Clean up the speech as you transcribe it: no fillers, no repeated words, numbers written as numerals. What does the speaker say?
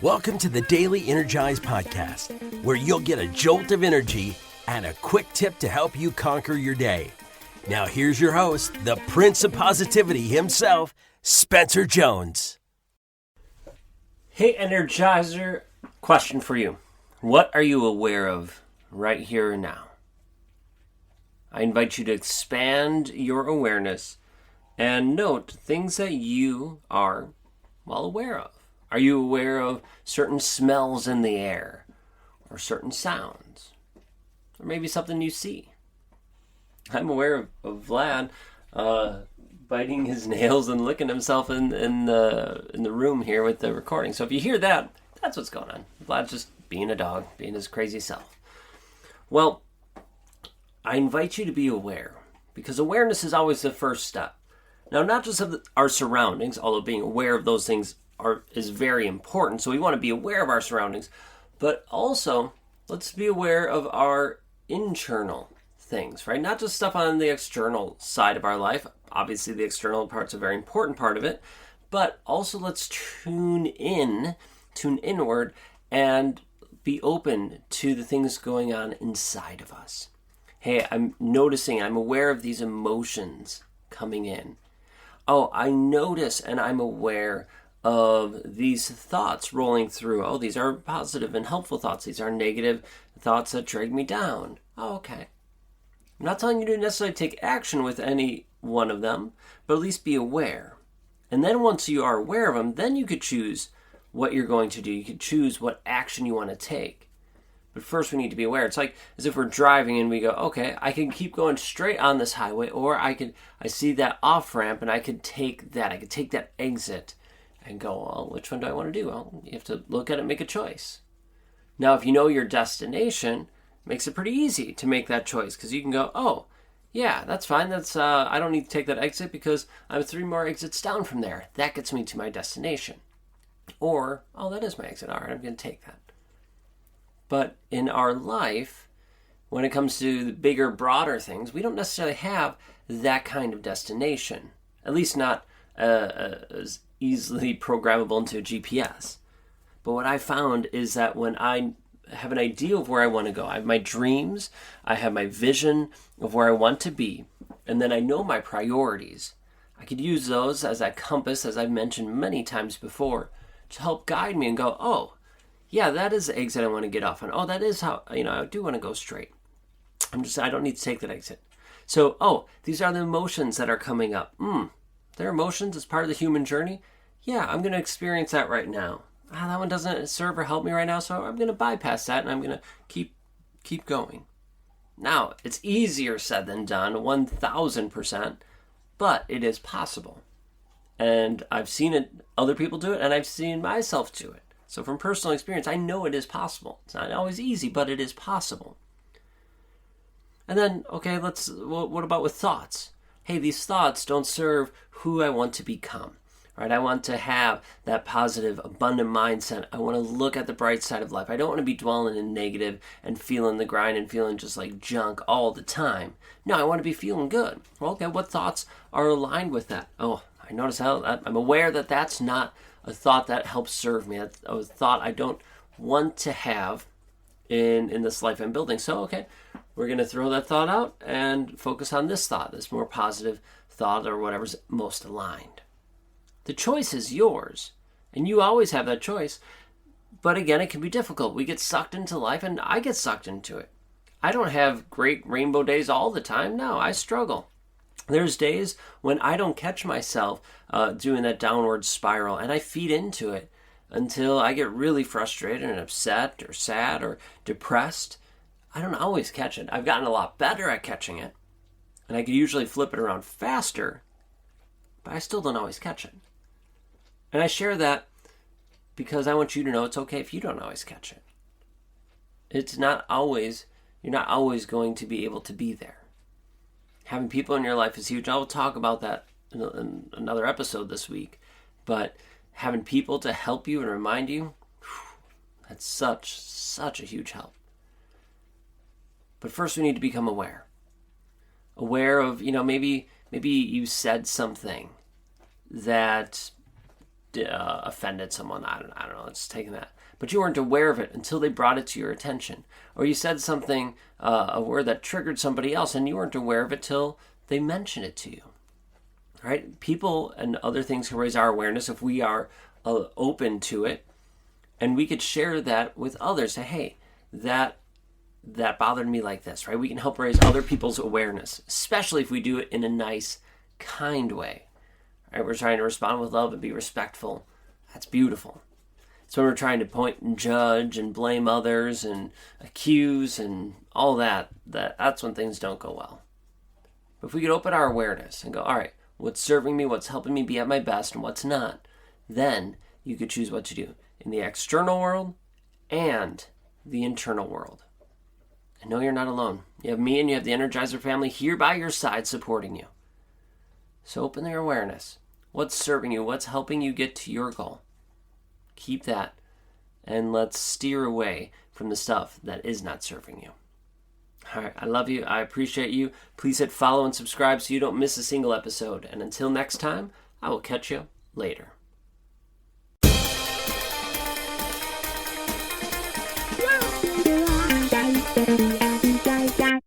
Welcome to the Daily Energize podcast, where you'll get a jolt of energy and a quick tip to help you conquer your day. Now here's your host, the Prince of Positivity himself, Spencer Jones. Hey Energizer, question for you. What are you aware of right here and now? I invite you to expand your awareness and note things that you are well aware of. Are you aware of certain smells in the air, or certain sounds, or maybe something you see? I'm aware of Vlad biting his nails and licking himself in the room here with the recording. So if you hear that, that's what's going on. Vlad's just being a dog, being his crazy self. Well, I invite you to be aware, because awareness is always the first step. Now, not just of our surroundings, although being aware of those things is very important, so we want to be aware of our surroundings, but also let's be aware of our internal things, right? Not just stuff on the external side of our life. Obviously, the external part's a very important part of it, but also let's tune inward, and be open to the things going on inside of us. Hey, I'm aware of these emotions coming in. Oh, I notice and I'm aware of these thoughts rolling through. Oh, these are positive and helpful thoughts. These are negative thoughts that drag me down. Oh, okay. I'm not telling you to necessarily take action with any one of them, but at least be aware. And then once you are aware of them, then you could choose what you're going to do. You could choose what action you want to take. But first we need to be aware. It's like as if we're driving and we go, okay, I can keep going straight on this highway, or I see that off ramp and I could take that. I could take that exit and go, well, which one do I want to do? Well, you have to look at it and make a choice. Now, if you know your destination, it makes it pretty easy to make that choice, because you can go, oh, yeah, that's fine. I don't need to take that exit because I'm 3 more exits down from there. That gets me to my destination. Or, oh, that is my exit. All right, I'm going to take that. But in our life, when it comes to the bigger, broader things, we don't necessarily have that kind of destination. At least not as easily programmable into a GPS. But what I found is that when I have an idea of where I want to go, I have my dreams, I have my vision of where I want to be, and then I know my priorities. I could use those as that compass, as I've mentioned many times before, to help guide me and go, oh, yeah, that is the exit I want to get off on. Oh, that is how, I do want to go straight. I don't need to take that exit. So, oh, these are the emotions that are coming up. They're emotions as part of the human journey. Yeah, I'm going to experience that right now. That one doesn't serve or help me right now, so I'm going to bypass that and I'm going to keep going. Now, it's easier said than done, 1,000%, but it is possible. And I've seen other people do it, and I've seen myself do it. So from personal experience, I know it is possible. It's not always easy, but it is possible. And then, okay, what about with thoughts? Hey, these thoughts don't serve who I want to become, right? I want to have that positive, abundant mindset. I want to look at the bright side of life. I don't want to be dwelling in negative and feeling the grind and feeling just like junk all the time. No, I want to be feeling good. Well, okay, what thoughts are aligned with that? Oh, I notice how I'm aware that that's not a thought that helps serve me. That's a thought I don't want to have in this life I'm building. So, okay, we're going to throw that thought out and focus on this thought, this more positive thought or whatever's most aligned. The choice is yours, and you always have that choice. But again, it can be difficult. We get sucked into life, and I get sucked into it. I don't have great rainbow days all the time. No, I struggle. There's days when I don't catch myself doing that downward spiral, and I feed into it until I get really frustrated and upset or sad or depressed. I don't always catch it. I've gotten a lot better at catching it, and I can usually flip it around faster, but I still don't always catch it. And I share that because I want you to know it's okay if you don't always catch it. You're not always going to be able to be there. Having people in your life is huge. I'll talk about that in another episode this week. But having people to help you and remind you, that's such a huge help. But first we need to become aware. Aware of, maybe you said something that offended someone. I don't know. It's taking that. But you weren't aware of it until they brought it to your attention. Or you said something, a word that triggered somebody else, and you weren't aware of it till they mentioned it to you. Right? People and other things can raise our awareness if we are open to it. And we could share that with others. Say, hey, that bothered me like this, right? We can help raise other people's awareness, especially if we do it in a nice, kind way. Right? We're trying to respond with love and be respectful. That's beautiful. So when we're trying to point and judge and blame others and accuse and all that's when things don't go well. But if we could open our awareness and go, all right, what's serving me, what's helping me be at my best, and what's not, then you could choose what to do in the external world and the internal world. And know you're not alone. You have me and you have the Energizer family here by your side supporting you. So open your awareness. What's serving you? What's helping you get to your goal? Keep that, and let's steer away from the stuff that is not serving you. All right, I love you. I appreciate you. Please hit follow and subscribe so you don't miss a single episode. And until next time, I will catch you later. Yeah.